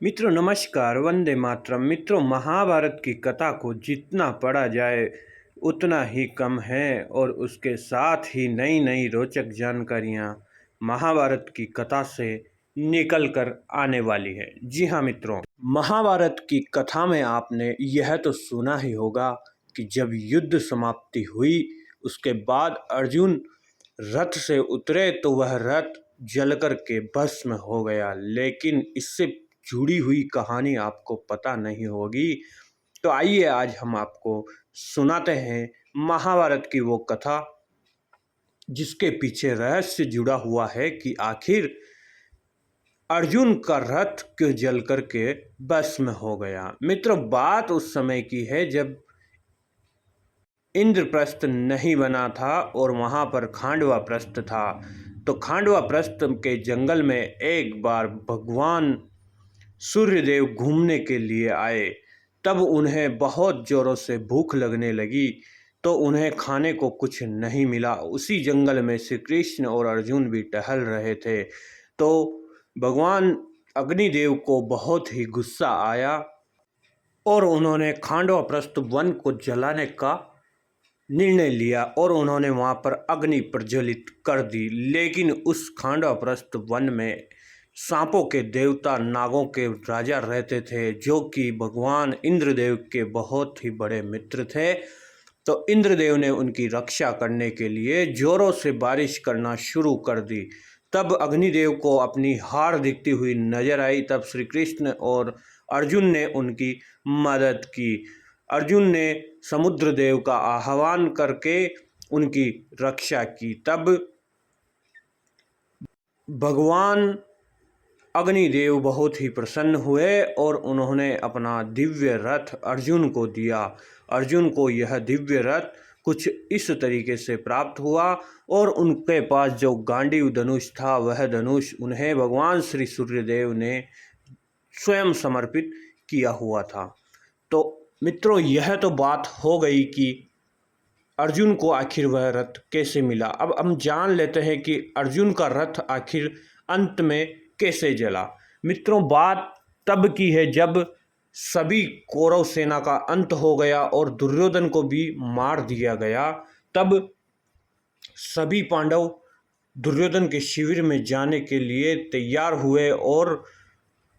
मित्रों नमस्कार, वंदे मातरम। मित्रों, महाभारत की कथा को जितना पढ़ा जाए उतना ही कम है और उसके साथ ही नई नई रोचक जानकारियाँ महाभारत की कथा से निकल कर आने वाली है। जी हाँ मित्रों, महाभारत की कथा में आपने यह तो सुना ही होगा कि जब युद्ध समाप्ति हुई उसके बाद अर्जुन रथ से उतरे तो वह रथ जलकर के भस्म हो गया। लेकिन इससे जुड़ी हुई कहानी आपको पता नहीं होगी, तो आइए आज हम आपको सुनाते हैं महाभारत की वो कथा जिसके पीछे रहस्य जुड़ा हुआ है कि आखिर अर्जुन का रथ क्यों जल करके भस्म हो गया। मित्रों, बात उस समय की है जब इंद्रप्रस्थ नहीं बना था और वहाँ पर खांडवा प्रस्थ था। तो खांडवा प्रस्थ के जंगल में एक बार भगवान सूर्यदेव घूमने के लिए आए। तब उन्हें बहुत ज़ोरों से भूख लगने लगी, तो उन्हें खाने को कुछ नहीं मिला। उसी जंगल में श्री कृष्ण और अर्जुन भी टहल रहे थे। तो भगवान अग्निदेव को बहुत ही गुस्सा आया और उन्होंने खांडवा प्रस्थ वन को जलाने का निर्णय लिया और उन्होंने वहाँ पर अग्नि प्रज्वलित कर दी। लेकिन उस खांडवा प्रस्थ वन में सांपों के देवता नागों के राजा रहते थे, जो कि भगवान इंद्रदेव के बहुत ही बड़े मित्र थे। तो इंद्रदेव ने उनकी रक्षा करने के लिए जोरों से बारिश करना शुरू कर दी। तब अग्निदेव को अपनी हार दिखती हुई नजर आई। तब श्री कृष्ण और अर्जुन ने उनकी मदद की। अर्जुन ने समुद्र देव का आह्वान करके उनकी रक्षा की। तब भगवान अग्निदेव बहुत ही प्रसन्न हुए और उन्होंने अपना दिव्य रथ अर्जुन को दिया। अर्जुन को यह दिव्य रथ कुछ इस तरीके से प्राप्त हुआ और उनके पास जो गांडीव धनुष था वह धनुष उन्हें भगवान श्री सूर्यदेव ने स्वयं समर्पित किया हुआ था। तो मित्रों, यह तो बात हो गई कि अर्जुन को आखिर वह रथ कैसे मिला। अब हम जान लेते हैं कि अर्जुन का रथ आखिर अंत में कैसे जला। मित्रों, बात तब की है जब सभी कौरव सेना का अंत हो गया और दुर्योधन को भी मार दिया गया। तब सभी पांडव दुर्योधन के शिविर में जाने के लिए तैयार हुए और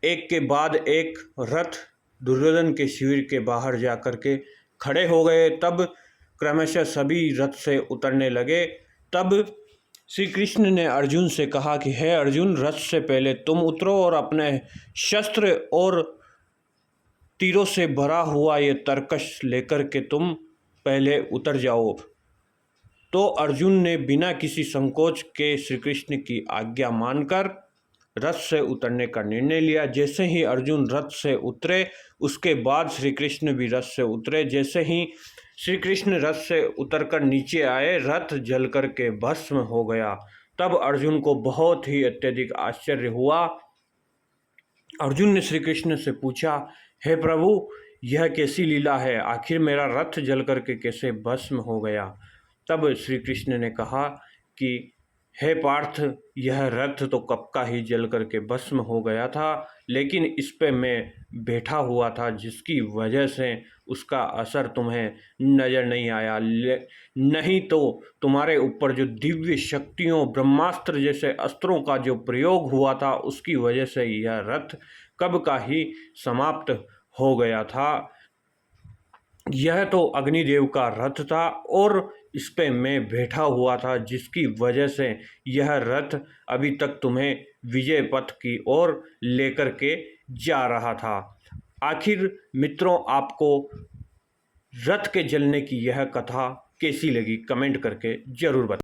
एक के बाद एक रथ दुर्योधन के शिविर के बाहर जाकर के खड़े हो गए। तब क्रमशः सभी रथ से उतरने लगे। तब श्री कृष्ण ने अर्जुन से कहा कि हे अर्जुन, रथ से पहले तुम उतरो और अपने शस्त्र और तीरों से भरा हुआ ये तरकश लेकर के तुम पहले उतर जाओ। तो अर्जुन ने बिना किसी संकोच के श्री कृष्ण की आज्ञा मानकर रथ से उतरने का निर्णय लिया। जैसे ही अर्जुन रथ से उतरे उसके बाद श्री कृष्ण भी रथ से उतरे। जैसे ही श्री कृष्ण रथ से उतरकर नीचे आए, रथ जल कर के भस्म हो गया। तब अर्जुन को बहुत ही अत्यधिक आश्चर्य हुआ। अर्जुन ने श्री कृष्ण से पूछा, हे प्रभु, यह कैसी लीला है? आखिर मेरा रथ जल कर के कैसे भस्म हो गया? तब श्री कृष्ण ने कहा कि हे पार्थ, यह रथ तो कब का ही जल करके भस्म हो गया था, लेकिन इस पे मैं बैठा हुआ था, जिसकी वजह से उसका असर तुम्हें नज़र नहीं आया। नहीं तो तुम्हारे ऊपर जो दिव्य शक्तियों, ब्रह्मास्त्र जैसे अस्त्रों का जो प्रयोग हुआ था, उसकी वजह से यह रथ कब का ही समाप्त हो गया था। यह तो अग्निदेव का रथ था और इस पे मैं बैठा हुआ था, जिसकी वजह से यह रथ अभी तक तुम्हें विजय पथ की ओर लेकर के जा रहा था। आखिर मित्रों, आपको रथ के जलने की यह कथा कैसी लगी? कमेंट करके जरूर बताएं।